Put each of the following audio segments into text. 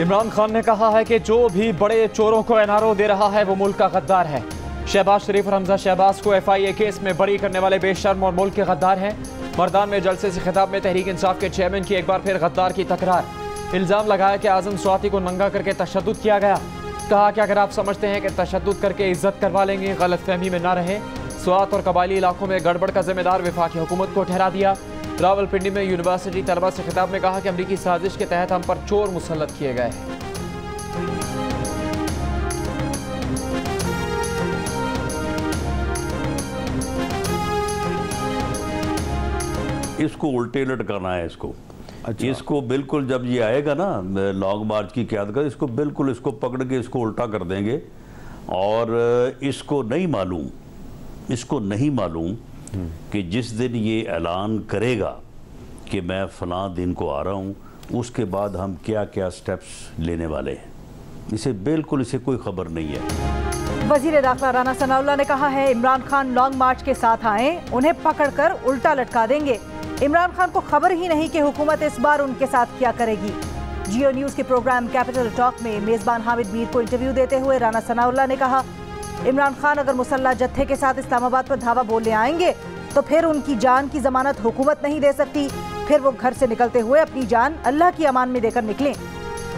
इमरान खान ने कहा है कि जो भी बड़े चोरों को एनआरओ दे रहा है वो मुल्क का गद्दार है। शहबाज शरीफ और हमजा शहबाज को FIA केस में बरी करने वाले बेशर्म और मुल्क के गद्दार हैं। मर्दान में जलसे से खिताब में तहरीक इंसाफ के चेयरमैन की एक बार फिर गद्दार की तकरार। इल्ज़ाम लगाया कि आज़म स्वाति को नंगा करके तशद्दुद किया गया। कहा कि अगर आप समझते हैं कि तशद्दुद करके इज्जत करवा लेंगे, गलत फहमी में न रहे। स्वात और कबायली इलाकों में गड़बड़ का जिम्मेदार वफाकी हुकूमत को ठहरा दिया। रावलपिंडी में यूनिवर्सिटी तलबा से खिताब में कहा कि अमरीकी साजिश के तहत हम पर चोर मुसल्लत किए गए हैं। इसको उल्टे लटकाना है इसको। अच्छा। इसको बिल्कुल जब ये आएगा ना लॉन्ग मार्च की क़यादत कर, इसको बिल्कुल इसको पकड़ के इसको उल्टा कर देंगे। और इसको नहीं मालूम कि जिस दिन ये ऐलान करेगा कि मैं फ़लाँ दिन को आ रहा हूँ, उसके बाद हम क्या क्या स्टेप्स लेने वाले हैं, इसे कोई खबर नहीं है। वज़ीर दाखिला राना सनाउल्लाह ने कहा है इमरान खान लॉन्ग मार्च के साथ आएं, उन्हें पकड़कर उल्टा लटका देंगे। इमरान खान को खबर ही नहीं कि हुकूमत इस बार उनके साथ क्या करेगी। जियो न्यूज़ के प्रोग्राम कैपिटल टॉक में मेज़बान हामिद मीर को इंटरव्यू देते हुए राना सनाउल्लाह ने कहा इमरान खान अगर मुसल्लह जत्थे के साथ इस्लामाबाद पर धावा बोलने आएंगे तो फिर उनकी जान की जमानत हुकूमत नहीं दे सकती। फिर वो घर से निकलते हुए अपनी जान अल्लाह की अमान में देकर निकलें।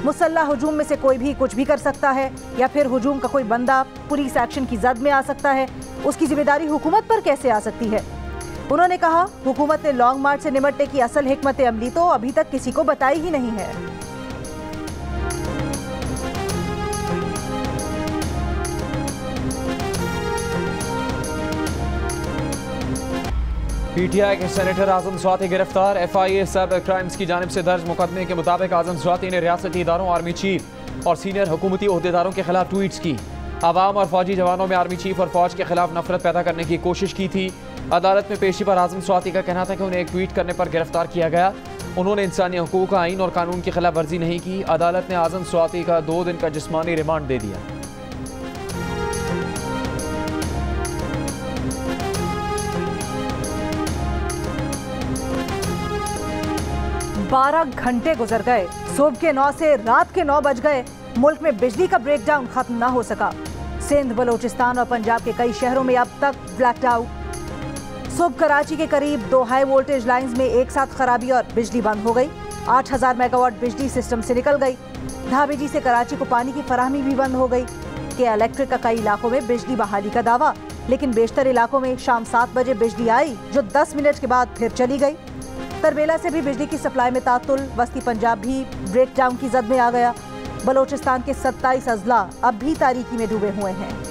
मुसल्लह हुजूम में से कोई भी कुछ भी कर सकता है, या फिर हुजूम का कोई बंदा पुलिस एक्शन की जद में आ सकता है। उसकी जिम्मेदारी हुकूमत पर कैसे आ सकती है। उन्होंने कहा हुकूमत ने लॉन्ग मार्च से निमटने की असल हिकमत अमली तो अभी तक किसी को बताई ही नहीं है। PTI के सेनेटर आज़म स्वाति गिरफ्तार। FIA साइबर क्राइम्स की जानिब से दर्ज मुकदमे के मुताबिक आज़म स्वाति ने रियासती इदारों, आर्मी चीफ और सीनियर हुकूमती ओहदेदारों के खिलाफ ट्वीट्स की। आवाम और फौजी जवानों में आर्मी चीफ और फौज के खिलाफ नफरत पैदा करने की कोशिश की थी। अदालत में पेशी पर आज़म स्वाति का कहना था कि उन्हें एक ट्वीट करने पर गिरफ्तार किया गया। उन्होंने इंसानी हकूक़, आइन और कानून की खिलाफ वर्जी नहीं की। अदालत ने आज़म स्वाति का 2 दिन का जिस्मानी रिमांड दे दिया। 12 घंटे गुजर गए, सुबह के 9 से रात के 9 बज गए, मुल्क में बिजली का ब्रेकडाउन खत्म न हो सका। सिंध, बलोचिस्तान और पंजाब के कई शहरों में अब तक ब्लैकड आउट। सुबह कराची के करीब 2 हाई वोल्टेज लाइंस में एक साथ खराबी और बिजली बंद हो गई। 8000 मेगावाट बिजली सिस्टम से निकल गई। धाबेजी से कराची को पानी की फराहमी भी बंद हो गई। के इलेक्ट्रिक का कई इलाकों में बिजली बहाली का दावा, लेकिन बेशतर इलाकों में शाम 7 बजे बिजली आई जो 10 मिनट के बाद फिर चली गई। तरबेला से भी बिजली की सप्लाई में तातुल। वस्ती पंजाब भी ब्रेकडाउन की जद में आ गया। बलोचिस्तान के 27 अजला अब भी तारीकी में डूबे हुए हैं।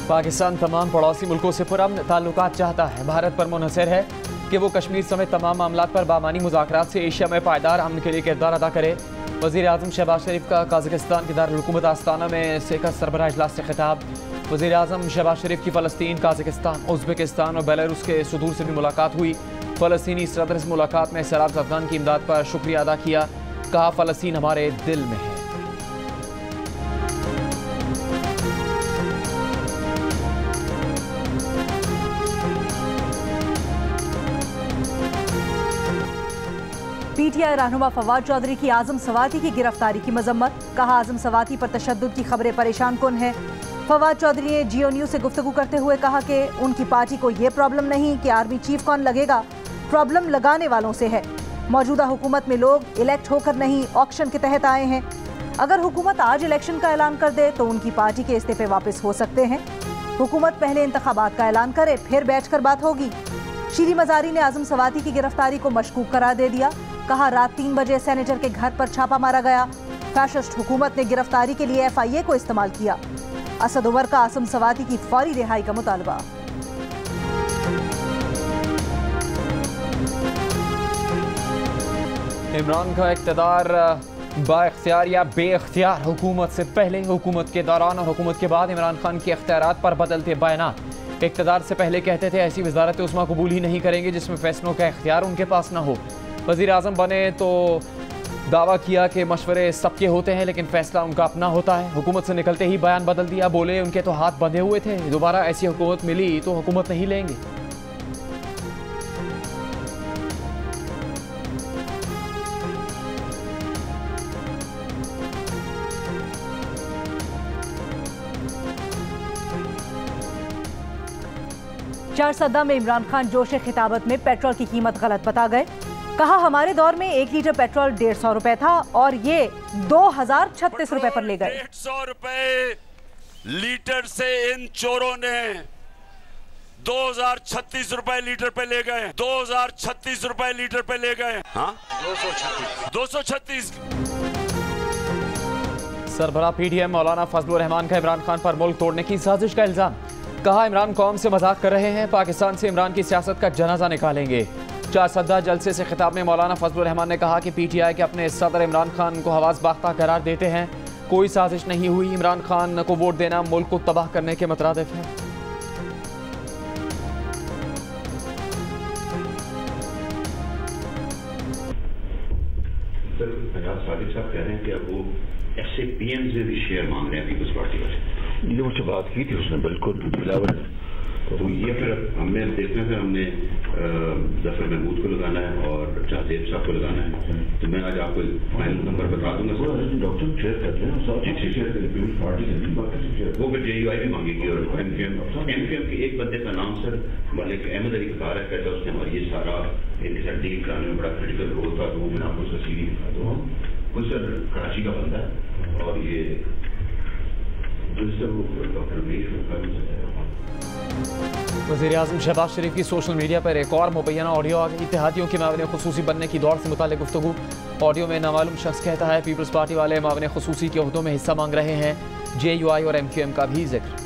पाकिस्तान तमाम पड़ोसी मुल्कों से पुरअमन ताल्लुकात चाहता है। भारत पर मुनहसर है कि वो कश्मीर समेत तमाम मामलात पर बामानी मुज़ाकरात से एशिया में पायदार अमन के लिए किरदार अदा करे। वज़ीर आज़म शहबाज शरीफ का काज़ाकिस्तान के दारुल हुकूमत आस्ताना में सेकस सरबराह इजलास से खिताब। वज़ीर आज़म शहबाज शरीफ की फ़लस्तीन, काज़ाकिस्तान, उज़्बेकिस्तान और बेलारूस के सदूर से भी मुलाकात हुई। फ़लस्तीनी सदर से मुलाकात में सैलाब अफ़गान की इमदाद पर शुक्रिया अदा किया। कहा फ़लस्तीन हमारे दिल में है। PTI रहनुमा फवाद चौधरी की आज़म स्वाति की गिरफ्तारी की मजम्मत। कहा आज़म स्वाति पर तशद्दुद की खबरें परेशान कुन है। फवाद चौधरी ने जियो न्यूज़ से गुफ्तगू करते हुए कहा कि उनकी पार्टी को ये प्रॉब्लम नहीं कि आर्मी चीफ कौन लगेगा, प्रॉब्लम लगाने वालों से है। मौजूदा हुकूमत में लोग इलेक्ट होकर नहीं, ऑक्शन के तहत आए हैं। अगर हुकूमत आज इलेक्शन का ऐलान कर दे तो उनकी पार्टी के इस्तीफे वापस हो सकते हैं। हुकूमत पहले इंतखाबात का ऐलान करे, फिर बैठकर बात होगी। शीरी मजारी ने आज़म स्वाति की गिरफ्तारी को मशकूक करार दे दिया। कहा रात 3 बजे सेनेटर के घर पर छापा मारा गया। फैशिस्ट हुकूमत ने गिरफ्तारी के लिए FIA को इस्तेमाल किया। असद उमर का आज़म स्वाति की फौरी रिहाई का मुतालबा। इमरान का इक़्तिदार बाइख्तियार या बेइख्तियार, हुकूमत से पहले, हुकूमत के दौरान और हुकूमत के बाद इमरान खान के इख्तियारात पर बदलते बयानात। इक़्तिदार से पहले कहते थे ऐसी वज़ारत उस्मा कबूल ही नहीं करेंगे जिसमें फैसलों का इख्तियार उनके पास ना हो। वज़ीर आज़म बने तो दावा किया कि मशवरे सबके होते हैं लेकिन फ़ैसला उनका अपना होता है। हुकूमत से निकलते ही बयान बदल दिया। बोले उनके तो हाथ बंधे हुए थे, दोबारा ऐसी हुकूमत मिली तो हुकूमत नहीं लेंगे। चार सद्दा में इमरान खान जोश खिताबत में पेट्रोल की कीमत गलत बता गए। कहा हमारे दौर में 1 लीटर पेट्रोल 150 रुपए था और ये 2036 रुपए पर ले गए। 150 रुपए लीटर से इन चोरों ने 2036 रुपए लीटर पे ले गए। 2036 रुपए लीटर पे ले गए। हाँ 236। सरबराह पीडीएम मौलाना फजलुर रहमान का इमरान खान पर मुल्क तोड़ने की साजिश का इल्जाम। कहा इमरान कौम से मजाक कर रहे हैं, पाकिस्तान से इमरान की सियासत का जनाजा निकालेंगे। चार सद्दा जलसे से खिताब में मौलाना फजलुर रहमान ने कहा कि पीटीआई के अपने सदर इमरान खान को हवास बाख्ता करार देते हैं। कोई साजिश नहीं हुई, इमरान खान को वोट देना मुल्क को तबाह करने के मुतरादिफ है। सादिक साहब कह रहे हैं कि अब वो SAPM से भी शेयर मांग रहे हैं पीपल्स पार्टी वाले। ये मुझसे बात की थी उसने, बिल्कुल बिलावल। तो ये फिर हमने देखना, फिर हमने जफर महमूद को लगाना है और शाहजेब साहब को लगाना है। तो मैं आज आपको फाइनल नंबर बता दूंगा सर। डॉक्टर शेयर करते हैं पीपल्स पार्टी से, वो फिर JUI भी मांगेगी और MQM के एक बंदे का नाम सर मलिक अहमद अली का है, कहता है उसने हमारी ये सारा इनके साथ डील कराने में बड़ा क्रिटिकल रोल था। तो मैं आपको उसका CV दिखा दूँ। वो सर कराची का बंदा है और ये डॉक्टर वज़ीर आज़म शहबाज शरीफ की सोशल मीडिया पर एक और मुबैना ऑडियो आ गई। इत्तेहादियों के मावने खुसूसी बनने की दौड़ से मुताल्लिक गुफ्तगू। ऑडियो में नामालूम शख्स कहता है पीपल्स पार्टी वाले मावने खुसूसी के ओहदों में हिस्सा मांग रहे हैं। JUI और MQM का भी जिक्र।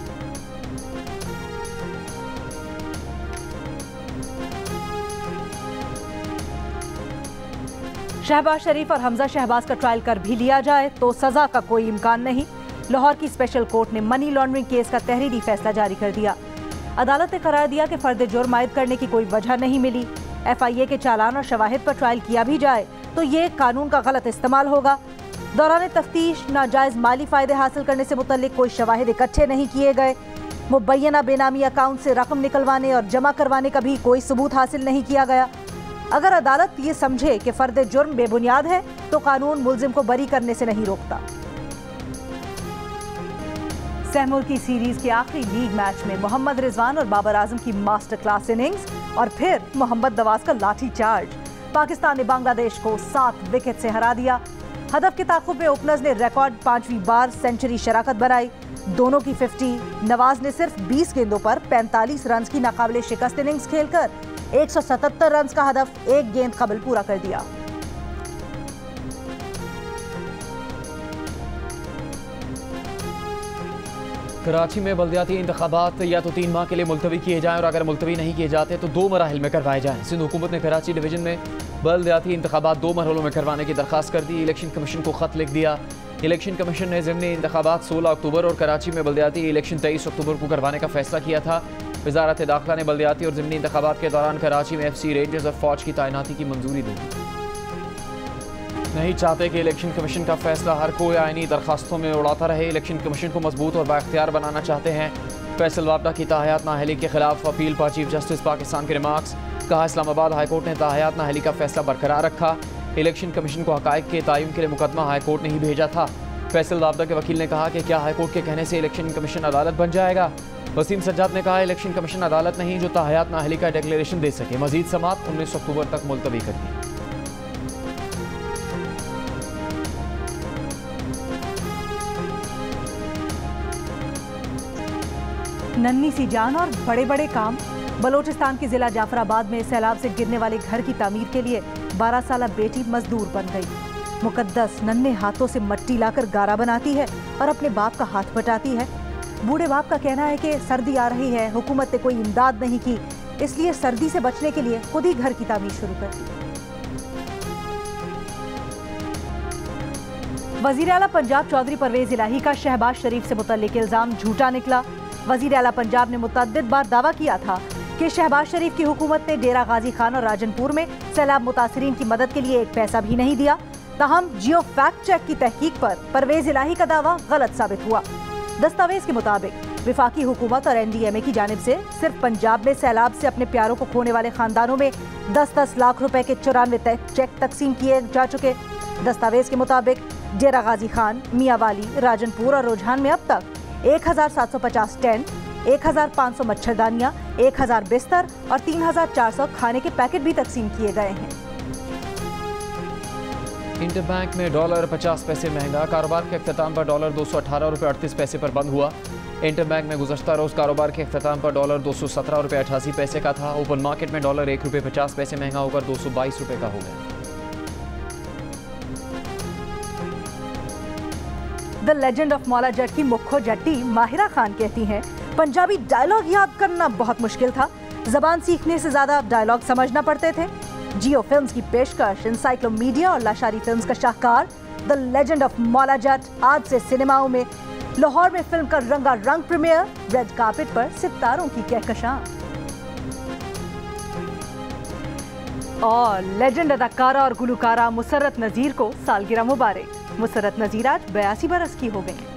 शहबाज शरीफ और हमजा शहबाज का ट्रायल कर भी लिया जाए तो सजा का कोई इम्कान नहीं। लाहौर की स्पेशल कोर्ट ने मनी लॉन्ड्रिंग केस का तहरीरी फैसला जारी कर दिया। अदालत ने करार दिया कि फर्द जुर्म आयद करने की कोई वजह नहीं मिली। FIA के चालान और शवाहिद पर ट्रायल किया भी जाए तो ये कानून का गलत इस्तेमाल होगा। दौरान तफ्तीश नाजायज माली फायदे हासिल करने से मुतल्लिक कोई शवाहिद इकट्ठे नहीं किए गए। मुबैना बेनामी अकाउंट से रकम निकलवाने और जमा करवाने का भी कोई सबूत हासिल नहीं किया गया। अगर अदालत ये समझे कि फर्द जुर्म बेबुनियाद है तो कानून मुल्जिम को बरी करने से नहीं रोकता। सहमुल की सीरीज के आखिरी लीग मैच में मोहम्मद रिजवान और बाबर आजम की मास्टर क्लास इनिंग्स और फिर मोहम्मद नवाज का लाठी चार्ज। पाकिस्तान ने बांग्लादेश को 7 विकेट से हरा दिया। हदफ के ताक़ुब में ओपनर्स ने रिकॉर्ड 5वीं बार सेंचुरी शराकत बनाई। दोनों की 50। नवाज ने सिर्फ 20 गेंदों पर 45 रन की नाकाबिले शिकस्त इनिंग्स खेलकर 177 रन का हदफ एक गेंद कबल पूरा कर दिया। कराची में बल्दियाती इंतखाबात या तो 3 माह के लिए मुलतवी किए जाएं और अगर मुलतवी नहीं किए जाते तो 2 मराहिल में करवाए जाएं। सिंध हुकूमत ने कराची डिवीजन में बल्दियाती इंतखाबात 2 मरहलों में करवाने की दरख्वास्त कर दी। इलेक्शन कमीशन को खत लिख दिया। इलेक्शन कमीशन ने ज़िमनी इंतखाबात 16 अक्टूबर और कराची में बल्दियाती इलेक्शन 23 अक्टूबर को करवाने का फैसला किया था। वज़ारत दाखिला ने बल्दियाती और ज़िमनी इंतखाबात के दौरान कराची में FC रेंजर्स और फौज की तैनाती की मंजूरी दे दी। नहीं चाहते कि इलेक्शन कमीशन का फैसला हर कोई आईनी दरखास्तों में उड़ाता रहे। इलेक्शन कमीशन को मजबूत और बाख्तियार बनाना चाहते हैं। फैसल वापडा की ताहयात नाअहली के खिलाफ अपील पर चीफ जस्टिस पाकिस्तान के रिमार्क्स। कहा इस्लामाबाद हाईकोर्ट ने ताहयात नाअहली का फैसला बरकरार रखा। इलेक्शन कमीशन को हकायक के तयन के लिए मुकदमा हाईकोर्ट ने ही भेजा था। फैसल वापडा के वकील ने कहा कि क्या हाईकोर्ट के कहने से इलेक्शन कमीशन अदालत बन जाएगा। वसीम सज्जाद ने कहा इलेक्शन कमीशन अदालत नहीं जो ताहयात नाअहली का डिक्लेरेशन दे सके। मजीद समात 19 अक्टूबर तक मुलतवी कर दी। नन्ही सी जान और बड़े बड़े काम। बलोचिस्तान के जिला जाफराबाद में सैलाब से गिरने वाले घर की तामीर के लिए 12 साला बेटी मजदूर बन गई। मुकद्दस नन्हे हाथों से मट्टी लाकर गारा बनाती है और अपने बाप का हाथ बटाती है। बूढ़े बाप का कहना है कि सर्दी आ रही है, हुकूमत ने कोई इमदाद नहीं की, इसलिए सर्दी से बचने के लिए खुद ही घर की तामीर शुरू कर दी। वजीर आला पंजाब चौधरी परवेज इलाही का शहबाज शरीफ से मुतल्लिक इल्जाम झूठा निकला। वजीर आला पंजाब ने मुतअद्दिद बार दावा किया था कि शहबाज शरीफ की हुकूमत ने डेरा गाजी खान और राजनपुर में सैलाब मुतासरीन की मदद के लिए एक पैसा भी नहीं दिया। ताहम जियो फैक्ट चेक की तहकीक पर परवेज इलाही का दावा गलत साबित हुआ। दस्तावेज के मुताबिक विफाकी हुकूमत और NDMA की जानिब से सिर्फ पंजाब में सैलाब से अपने प्यारों को खोने वाले खानदानों में 10-10 लाख रुपए के 94 चेक तकसीम किए जा चुके। दस्तावेज के मुताबिक डेरा गाजी खान, मियाँवाली, राजनपुर और रुझान में अब तक 1750 टेंट, 1500 मच्छरदानियां, 1000 बिस्तर और 3400 खाने के पैकेट भी तकसीम किए गए हैं। इंटरबैंक में डॉलर 50 पैसे महंगा। कारोबार के अख्ताम पर डॉलर 218 रुपये 38 पैसे पर बंद हुआ। इंटरबैंक में गुज़श्ता रोज़ कारोबार के अख्ताम पर डॉलर 217 रुपये 88 पैसे का था। ओपन मार्केट में डॉलर 1 रुपये 50 पैसे महंगा होकर 222 रुपये का हो गया। The legend of Maula Jatt की मुख्य जट्टी माहिरा खान कहती हैं, पंजाबी डायलॉग याद करना बहुत मुश्किल था। जबान सीखने से ज्यादा डायलॉग समझना पड़ते थे। जियो फिल्म्स की पेशकश एनसाइक्लोमीडिया और लाशारी फिल्म्स का शाहकार the legend of Maula Jatt आज से सिनेमाओं में। लाहौर में फिल्म का रंगारंग प्रीमियर, रेड कार्पेट पर सितारों की कहकशां। और लेजेंड अदाकारा और गुलकारा मुसर्रत नज़ीर को सालगिरह मुबारक। मुसर्रत नज़ीर आज 82 बरस की हो गई।